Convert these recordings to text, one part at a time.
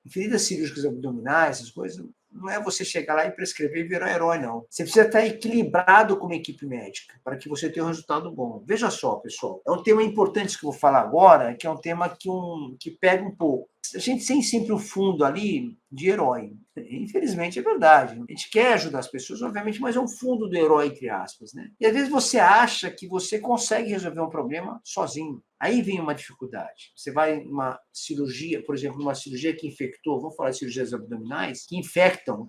Feridas cirúrgicas abdominais, essas coisas, não é você chegar lá e prescrever e virar um herói, não. Você precisa estar equilibrado com uma equipe médica para que você tenha um resultado bom. Veja só, pessoal, é um tema importante que eu vou falar agora, que é um tema que pega um pouco. A gente tem sempre o fundo ali de herói. Infelizmente, é verdade. A gente quer ajudar as pessoas, obviamente, mas é um fundo do herói, entre aspas, né? E às vezes você acha que você consegue resolver um problema sozinho. Aí vem uma dificuldade. Você vai numa cirurgia, por exemplo, numa cirurgia que infectou, vamos falar de cirurgias abdominais, que infectam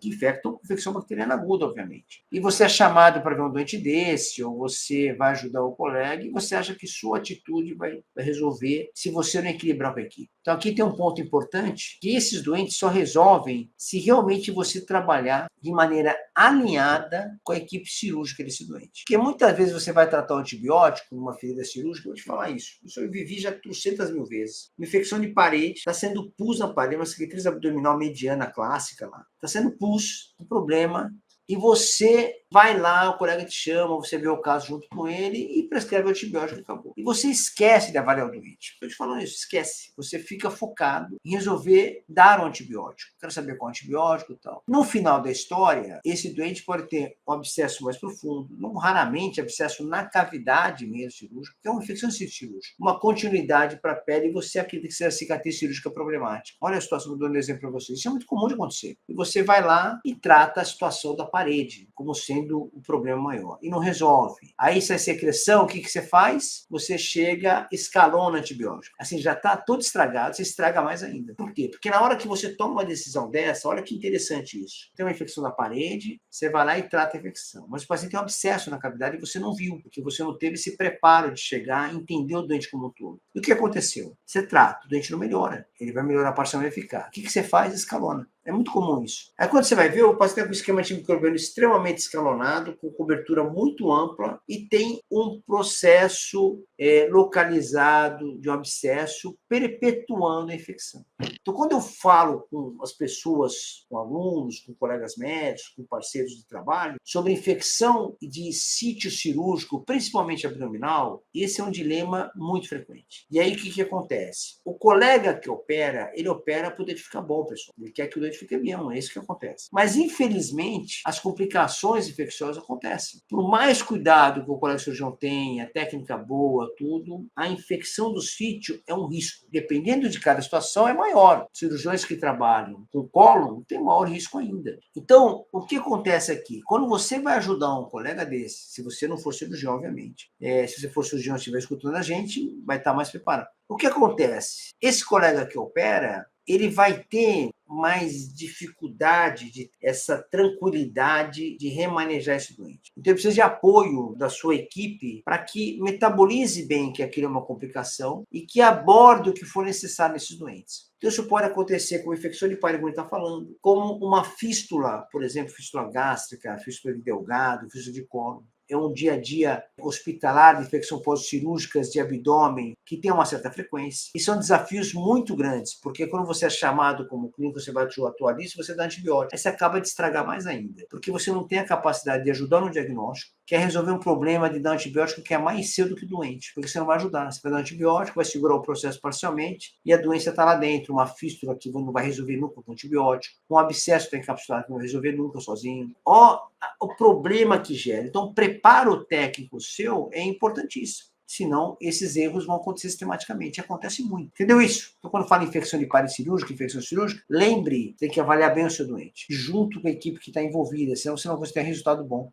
infecção bacteriana aguda, obviamente. E você é chamado para ver um doente desse, ou você vai ajudar o colega, e você acha que sua atitude vai resolver se você não equilibrar com a equipe. Então, aqui tem um ponto importante, que esses doentes só resolvem se realmente você trabalhar de maneira alinhada com a equipe cirúrgica desse doente. Porque muitas vezes você vai tratar um antibiótico numa ferida cirúrgica, eu vou te falar isso eu vivi já 300 mil vezes. Uma infecção de parede, está sendo pus na parede, uma cicatriz abdominal mediana clássica lá. Está sendo pus, um problema, e você vai lá, o colega te chama, você vê o caso junto com ele e prescreve o antibiótico e acabou. E você esquece de avaliar o doente. Estou te falando isso, esquece. Você fica focado em resolver dar um antibiótico. Quero saber qual antibiótico e tal. No final da história, esse doente pode ter um abscesso mais profundo, não raramente abscesso na cavidade mesmo cirúrgica, que é uma infecção cirúrgica. Uma continuidade para a pele e você acredita que seja a cicatriz cirúrgica problemática. Olha a situação, dando um exemplo para vocês. Isso é muito comum de acontecer. E você vai lá e trata a situação da parede como sendo o problema maior. E não resolve. Aí, se é secreção, o que você faz? Você chega, escalona antibiótico. Assim, já está todo estragado, você estraga mais ainda. Por quê? Porque na hora que você toma uma decisão dessa, olha que interessante isso. Tem uma infecção na parede, você vai lá e trata a infecção. Mas o paciente tem um abscesso na cavidade e você não viu, porque você não teve esse preparo de chegar e entender o doente como um todo. E o que aconteceu? Você trata, o doente não melhora. Ele vai melhorar parcialmente e ficar. O que você faz? Escalona. É muito comum isso. Aí quando você vai ver, o paciente está com um esquema antimicrobiano extremamente escalonado, com cobertura muito ampla e tem um processo localizado de um abscesso perpetuando a infecção. Então, quando eu falo com as pessoas, com alunos, com colegas médicos, com parceiros de trabalho, sobre infecção de sítio cirúrgico, principalmente abdominal, esse é um dilema muito frequente. E aí, o que acontece? O colega que opera, ele opera para o doente ficar bom, pessoal. Ele quer que o doente fique bem, é isso que acontece. Mas, infelizmente, as complicações infecciosas acontecem. Por mais cuidado que o colega cirurgião tenha, técnica boa, tudo, a infecção do sítio é um risco. Dependendo de cada situação, é maior. Cirurgiões que trabalham com cólon têm maior risco ainda. Então, o que acontece aqui? Quando você vai ajudar um colega desse, se você não for cirurgião, obviamente, se você for cirurgião e estiver escutando a gente, vai estar mais preparado. O que acontece? Esse colega que opera, ele vai ter mais dificuldade, essa tranquilidade de remanejar esse doente. Então, ele precisa de apoio da sua equipe para que metabolize bem que aquilo é uma complicação e que aborde o que for necessário nesses doentes. Então, isso pode acontecer com infecção de parede, como ele está falando, como uma fístula, por exemplo, fístula gástrica, fístula de delgado, fístula de colo. É um dia a dia hospitalar de infecção pós-cirúrgicas de abdômen que tem uma certa frequência. E são desafios muito grandes, porque quando você é chamado como clínico, você vai atuar nisso, você dá antibiótico. Aí você acaba de estragar mais ainda, porque você não tem a capacidade de ajudar no diagnóstico, quer resolver um problema de dar antibiótico que é mais seu do que doente, porque você não vai ajudar. Você vai dar antibiótico, vai segurar o processo parcialmente e a doença está lá dentro, uma fístula que não vai resolver nunca com antibiótico, um abscesso que está encapsulado que não vai resolver nunca sozinho. O problema que gera. Então, o preparo técnico seu é importantíssimo. Senão, esses erros vão acontecer sistematicamente. Acontece muito. Entendeu isso? Então, quando fala infecção de parede cirúrgica, infecção cirúrgica, lembre, tem que avaliar bem o seu doente, junto com a equipe que está envolvida, senão você não vai ter resultado bom.